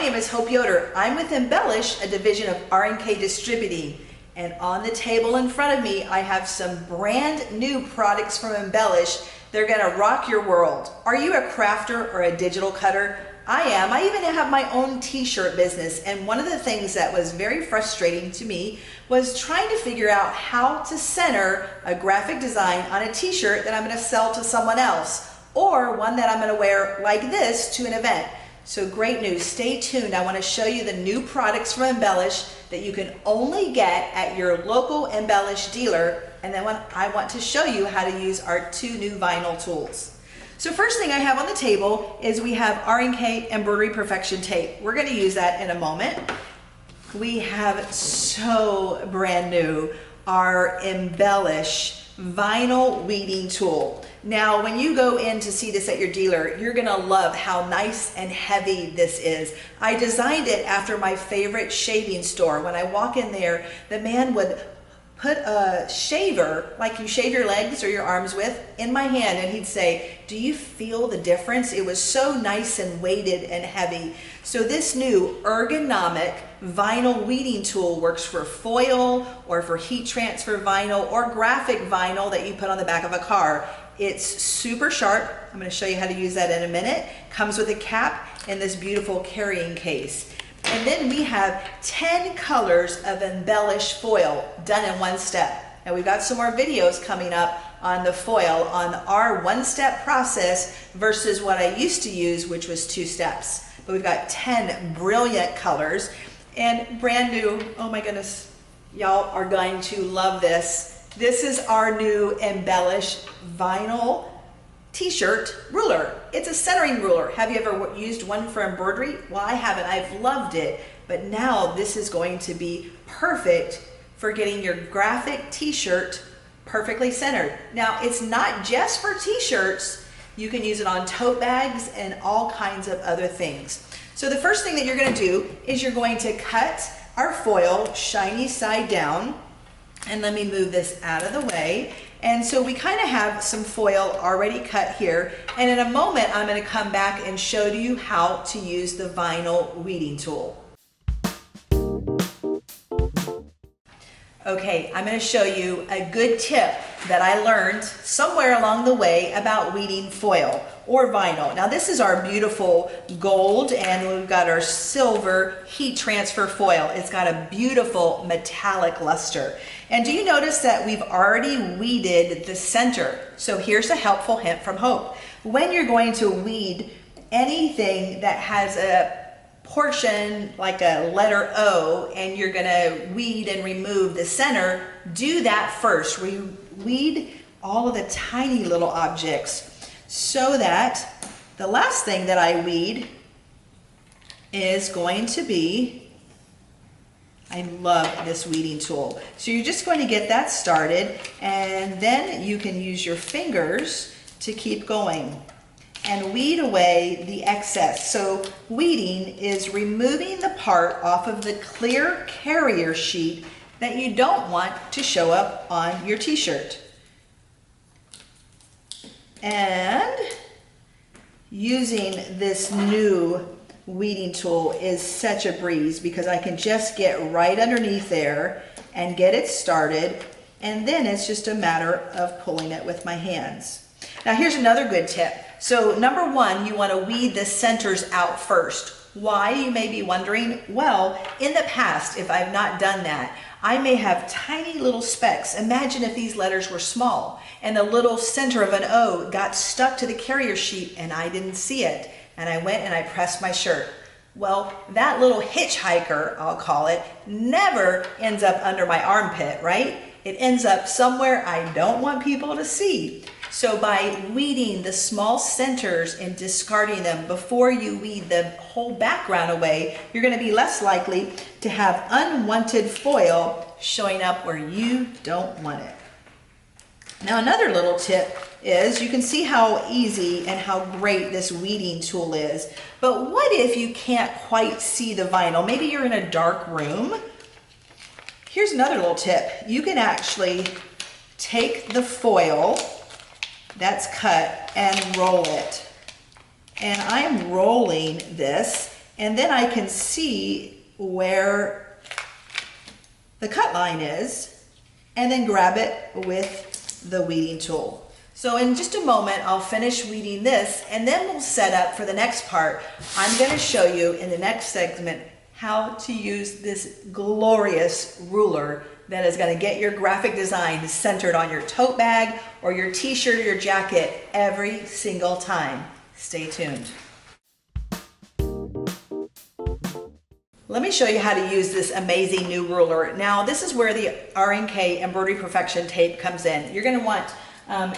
name is Hope Yoder. I'm with Embellish, a division of RNK Distributing. And on the table in front of me, I have some brand new products from Embellish. They're gonna rock your world. Are you a crafter or a digital cutter? I am. I even have my own t-shirt business. And one of the things that was very frustrating to me was trying to figure out how to center a graphic design on a t-shirt that I'm gonna sell to someone else, or one that I'm gonna wear like this to an event. So great news, stay tuned. I wanna show you the new products from Embellish that you can only get at your local Embellish dealer. And then I want to show you how to use our two new vinyl tools. So first thing I have on the table is we have RNK Embroidery Perfection Tape. We're gonna use that in a moment. We have so brand new our Embellish vinyl weeding tool. Now, when you go in to see this at your dealer, you're gonna love how nice and heavy this is. I designed it after my favorite shaving store. When I walk in there, the man would put a shaver, like you shave your legs or your arms with, in my hand, and he'd say, do you feel the difference? It was so nice and weighted and heavy. So this new ergonomic vinyl weeding tool works for foil or for heat transfer vinyl or graphic vinyl that you put on the back of a car. It's super sharp. I'm going to show you how to use that in a minute. Comes with a cap and this beautiful carrying case. And then we have 10 colors of embellish foil done in one step. And we've got some more videos coming up on the foil, on our one-step process versus what I used to use, which was 2 steps. But we've got 10 brilliant colors and brand new. Oh my goodness, y'all are going to love this. This is our new Embellish vinyl t-shirt ruler. It's a centering ruler. Have you ever used one for embroidery? Well, I haven't. I've loved it. But now this is going to be perfect for getting your graphic t-shirt perfectly centered. Now, it's not just for t-shirts. You can use it on tote bags and all kinds of other things. So the first thing that you're going to do is you're going to cut our foil shiny side down. And let me move this out of the way. And so we kind of have some foil already cut here. And in a moment, I'm going to come back and show you how to use the vinyl weeding tool. Okay, I'm going to show you a good tip that I learned somewhere along the way about weeding foil or vinyl. Now this is our beautiful gold, and we've got our silver heat transfer foil. It's got a beautiful metallic luster. And do you notice that we've already weeded the center? So here's a helpful hint from Hope. When you're going to weed anything that has a portion like a letter O, and you're gonna weed and remove the center, do that first. We weed all of the tiny little objects so that the last thing that I weed is going to be, I love this weeding tool. So you're just going to get that started, and then you can use your fingers to keep going and weed away the excess. So weeding is removing the part off of the clear carrier sheet that you don't want to show up on your t-shirt. And using this new weeding tool is such a breeze because I can just get right underneath there and get it started, and then it's just a matter of pulling it with my hands. Now here's another good tip. So number one, you want to weed the centers out first. Why, you may be wondering? Well, in the past, if I've not done that, I may have tiny little specks. Imagine if these letters were small and the little center of an O got stuck to the carrier sheet and I didn't see it. And I went and I pressed my shirt. Well, that little hitchhiker, I'll call it, never ends up under my armpit, right? It ends up somewhere I don't want people to see. So by weeding the small centers and discarding them before you weed the whole background away, you're going to be less likely to have unwanted foil showing up where you don't want it. Now another little tip is you can see how easy and how great this weeding tool is. But what if you can't quite see the vinyl? Maybe you're in a dark room. Here's another little tip. You can actually take the foil that's cut and roll it. And I'm rolling this and then I can see where the cut line is, and then grab it with the weeding tool. So in just a moment, I'll finish weeding this, and then we'll set up for the next part. I'm going to show you in the next segment how to use this glorious ruler that is going to get your graphic design centered on your tote bag or your t-shirt or your jacket every single time. Stay tuned. Let me show you how to use this amazing new ruler. Now, this is where the RNK Embroidery Perfection Tape comes in. You're going to want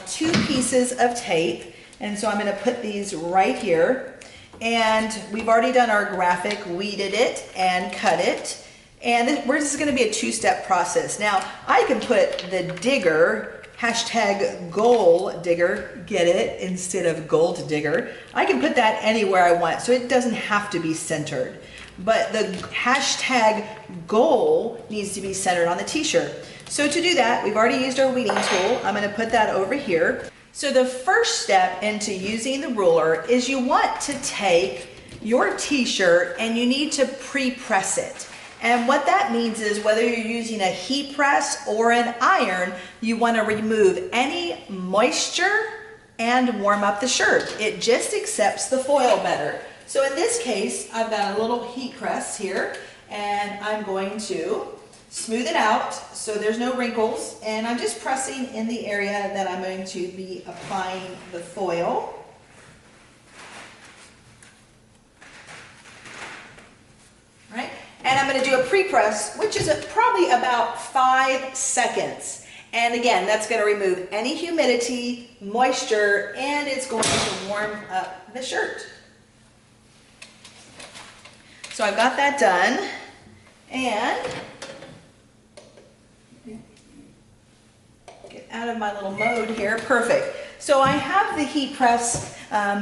2 pieces of tape, and so I'm going to put these right here. And we've already done our graphic, weeded it and cut it, and this is going to be a 2-step process. Now, I can put the digger, hashtag goal digger, get it, instead of gold digger. I can put that anywhere I want, so it doesn't have to be centered. But the hashtag goal needs to be centered on the t-shirt. So to do that, we've already used our weeding tool. I'm going to put that over here. So the first step into using the ruler is you want to take your t-shirt and you need to pre-press it. And what that means is whether you're using a heat press or an iron, you want to remove any moisture and warm up the shirt. It just accepts the foil better. So in this case, I've got a little heat press here, and I'm going to smooth it out so there's no wrinkles, and I'm just pressing in the area that I'm going to be applying the foil. Right? And I'm going to do a pre-press, which is probably about 5 seconds. And again, that's going to remove any humidity, moisture, and it's going to warm up the shirt. So I've got that done, and get out of my little mode here. Perfect. So I have the heat press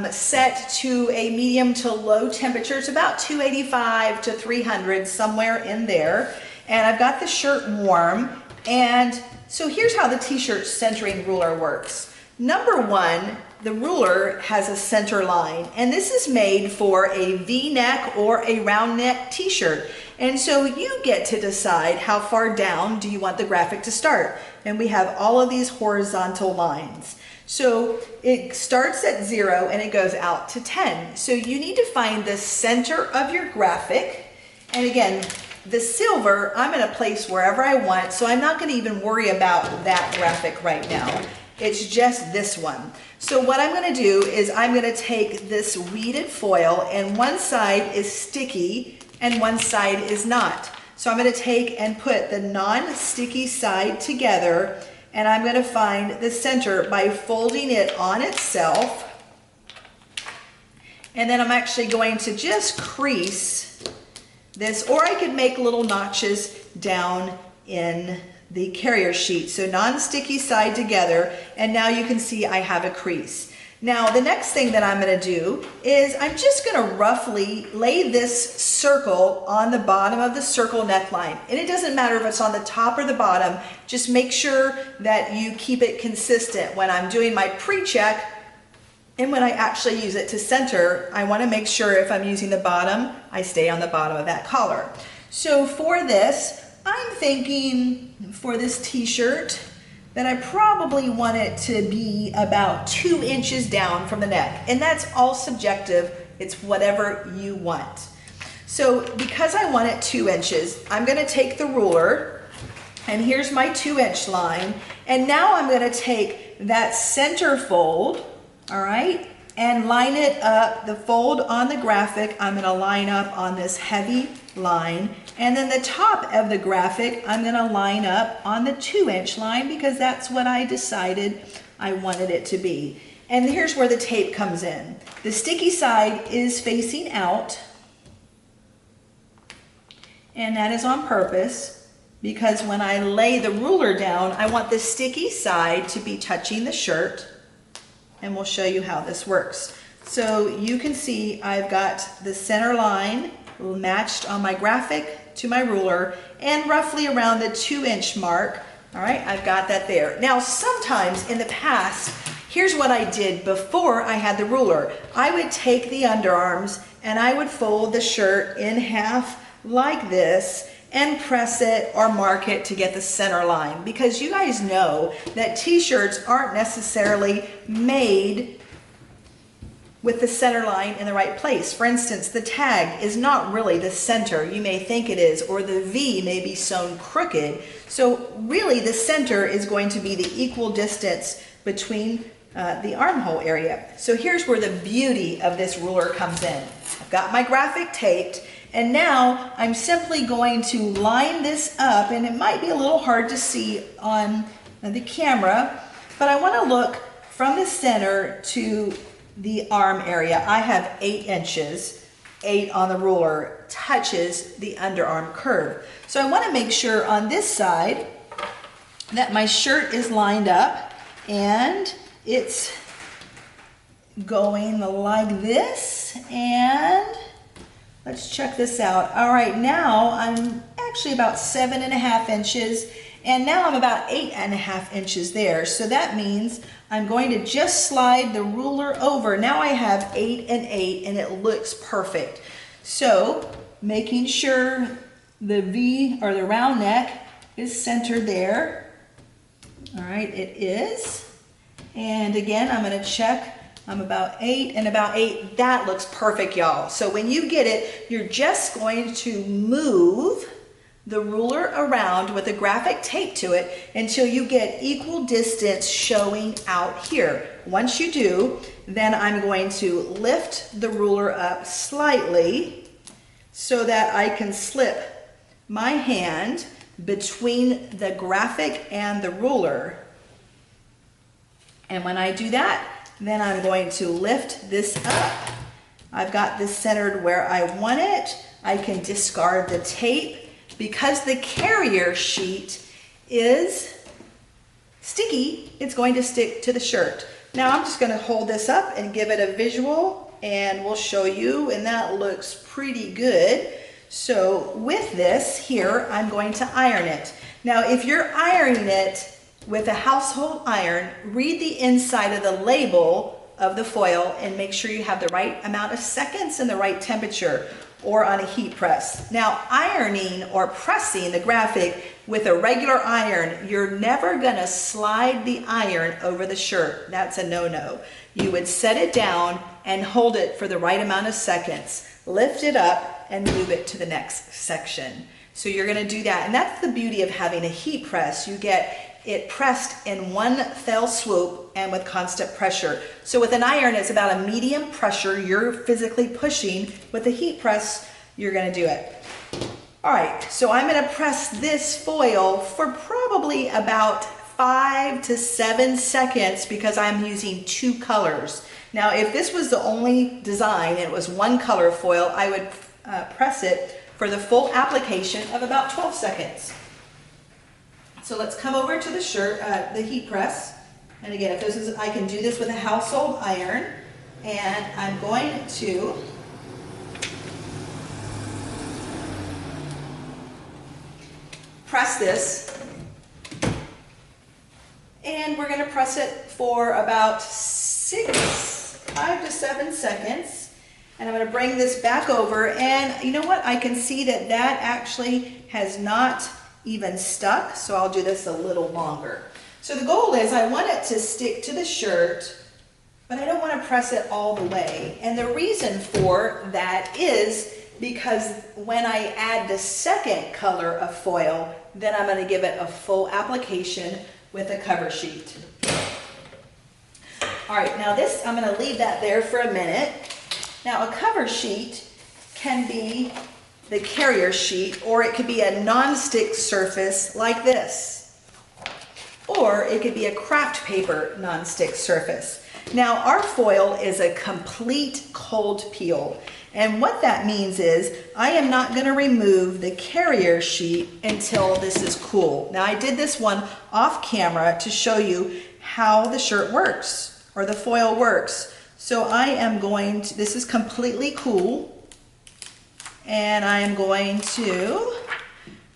set to a medium to low temperature. It's about 285 to 300, somewhere in there. And I've got the shirt warm. And so here's how the t-shirt centering ruler works. Number 1, the ruler has a center line, and this is made for a V-neck or a round neck t-shirt. And so you get to decide how far down do you want the graphic to start. And we have all of these horizontal lines. So it starts at 0 and it goes out to 10. So you need to find the center of your graphic. And again, the silver, I'm going to place wherever I want, so I'm not going to even worry about that graphic right now. It's just this one. So what I'm going to do is I'm going to take this weeded foil, and one side is sticky and one side is not. So I'm going to take and put the non-sticky side together, and I'm going to find the center by folding it on itself. And then I'm actually going to just crease this, or I could make little notches down in the carrier sheet. So non-sticky side together, and now you can see I have a crease. Now the next thing that I'm going to do is I'm just going to roughly lay this circle on the bottom of the circle neckline. And it doesn't matter if it's on the top or the bottom, just make sure that you keep it consistent. When I'm doing my pre-check and when I actually use it to center, I want to make sure if I'm using the bottom, I stay on the bottom of that collar. So for this, I'm thinking for this t-shirt that I probably want it to be about 2 inches down from the neck. And that's all subjective. It's whatever you want. So because I want it 2 inches, I'm going to take the ruler, and here's my 2-inch line. And now I'm going to take that center fold, all right, and line it up, the fold on the graphic, I'm going to line up on this heavy line, and then the top of the graphic I'm going to line up on the 2-inch line because that's what I decided I wanted it to be. And here's where the tape comes in. The sticky side is facing out, and that is on purpose because when I lay the ruler down, I want the sticky side to be touching the shirt, and we'll show you how this works. So you can see I've got the center line matched on my graphic to my ruler and roughly around the 2-inch mark. All right, I've got that there. Now sometimes in the past, here's what I did before I had the ruler. I would take the underarms and I would fold the shirt in half like this and press it or mark it to get the center line, because you guys know that t-shirts aren't necessarily made with the center line in the right place. For instance, the tag is not really the center. You may think it is, or the V may be sewn crooked. So really the center is going to be the equal distance between the armhole area. So here's where the beauty of this ruler comes in. I've got my graphic taped, and now I'm simply going to line this up, and it might be a little hard to see on the camera, but I want to look from the center to the arm area. I have 8 inches, 8 on the ruler touches the underarm curve. So I want to make sure on this side that my shirt is lined up and it's going like this, and let's check this out. All right, now I'm actually about 7.5 inches, and now I'm about 8.5 inches there. So that means I'm going to just slide the ruler over. Now I have 8 and 8, and it looks perfect. So making sure the V or the round neck is centered there. All right, it is. And again, I'm going to check. I'm about 8 and about 8. That looks perfect, y'all. So when you get it, you're just going to move the ruler around with a graphic tape to it until you get equal distance showing out here. Once you do, then I'm going to lift the ruler up slightly so that I can slip my hand between the graphic and the ruler. And when I do that, then I'm going to lift this up. I've got this centered where I want it. I can discard the tape. Because the carrier sheet is sticky, it's going to stick to the shirt. Now I'm just going to hold this up and give it a visual, and we'll show you, and that looks pretty good. So with this here, I'm going to iron it. Now if you're ironing it with a household iron, read the inside of the label of the foil and make sure you have the right amount of seconds and the right temperature, or on a heat press. Now ironing or pressing the graphic with a regular iron, you're never gonna slide the iron over the shirt. That's a no-no. You would set it down and hold it for the right amount of seconds, lift it up and move it to the next section. So you're gonna do that, and that's the beauty of having a heat press. You get it pressed in one fell swoop and with constant pressure. So with an iron, it's about a medium pressure. You're physically pushing. With a heat press, you're gonna do it. All right, so I'm gonna press this foil for probably about 5 to 7 seconds because I'm using 2 colors. Now, if this was the only design and it was one color foil, I would press it for the full application of about 12 seconds. So let's come over to the shirt, the heat press. And again, if this is, I can do this with a household iron, and I'm going to press this, and we're going to press it for about 5 to 7 seconds. And I'm going to bring this back over, and you know what? I can see that that actually has not even stuck, so I'll do this a little longer. So the goal is I want it to stick to the shirt, but I don't want to press it all the way. And the reason for that is because when I add the second color of foil, then I'm going to give it a full application with a cover sheet. All right, now this, I'm going to leave that there for a minute. Now a cover sheet can be the carrier sheet, or it could be a non-stick surface like this, or it could be a craft paper non-stick surface. Now our foil is a complete cold peel, and what that means is I am not going to remove the carrier sheet until this is cool. Now I did this one off camera to show you how the shirt works, or the foil works. So I am going to, this is completely cool, and I am going to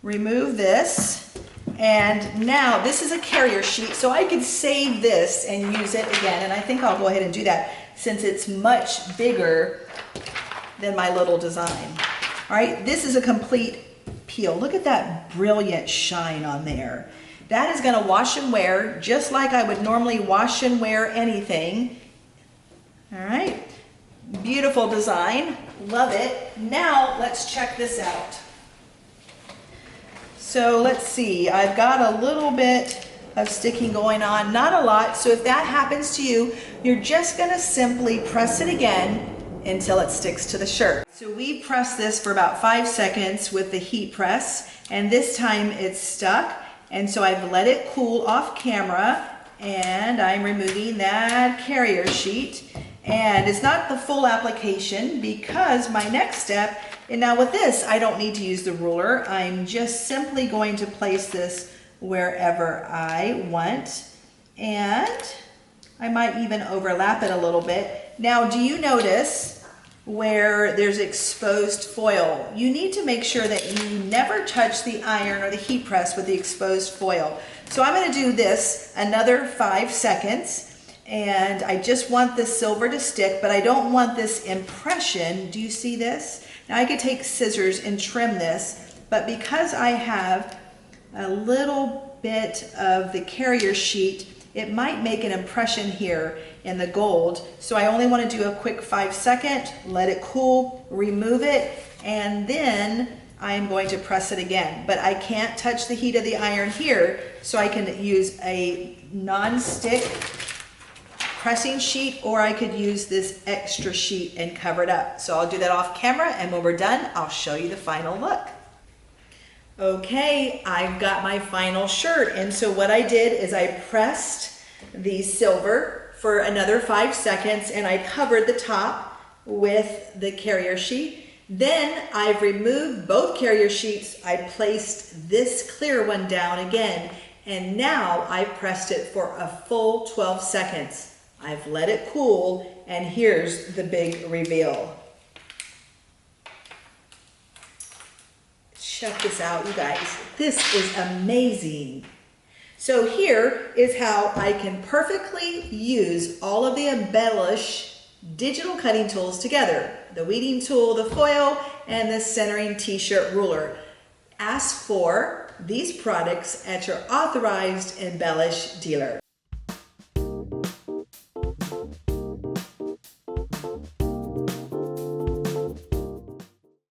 remove this, And now this is a carrier sheet, so I could save this and use it again. And I think I'll go ahead and do that since it's much bigger than my little design. All right, this is a complete peel. Look at that brilliant shine on there. That is gonna wash and wear just like I would normally wash and wear anything. All right, beautiful design, love it. Now let's check this out. So let's see, I've got a little bit of sticking going on, not a lot. So if that happens to you, you're just gonna simply press it again until it sticks to the shirt. So we press this for about 5 seconds with the heat press, and this time it's stuck. And so I've let it cool off camera, and I'm removing that carrier sheet. And it's not the full application because my next step, and now with this, I don't need to use the ruler. I'm just simply going to place this wherever I want. And I might even overlap it a little bit. Now, do you notice where there's exposed foil? You need to make sure that you never touch the iron or the heat press with the exposed foil. So I'm gonna do this another 5 seconds. And I just want the silver to stick, but I don't want this impression. Do you see this? Now I could take scissors and trim this, but because I have a little bit of the carrier sheet, it might make an impression here in the gold. So I only want to do a quick 5 second, let it cool, remove it, and then I'm going to press it again. But I can't touch the heat of the iron here, so I can use a non-stick pressing sheet, or I could use this extra sheet and cover it up. So I'll do that off camera, and when we're done, I'll show you the final look. Okay, I've got my final shirt, and so what I did is I pressed the silver for another 5 seconds, and I covered the top with the carrier sheet. Then I've removed both carrier sheets. I placed this clear one down again, and now I've pressed it for a full 12 seconds. I've let it cool, and here's the big reveal. Check this out, you guys. This is amazing. So here is how I can perfectly use all of the Embellish digital cutting tools together. The weeding tool, the foil, and the centering t-shirt ruler. Ask for these products at your authorized Embellish dealer.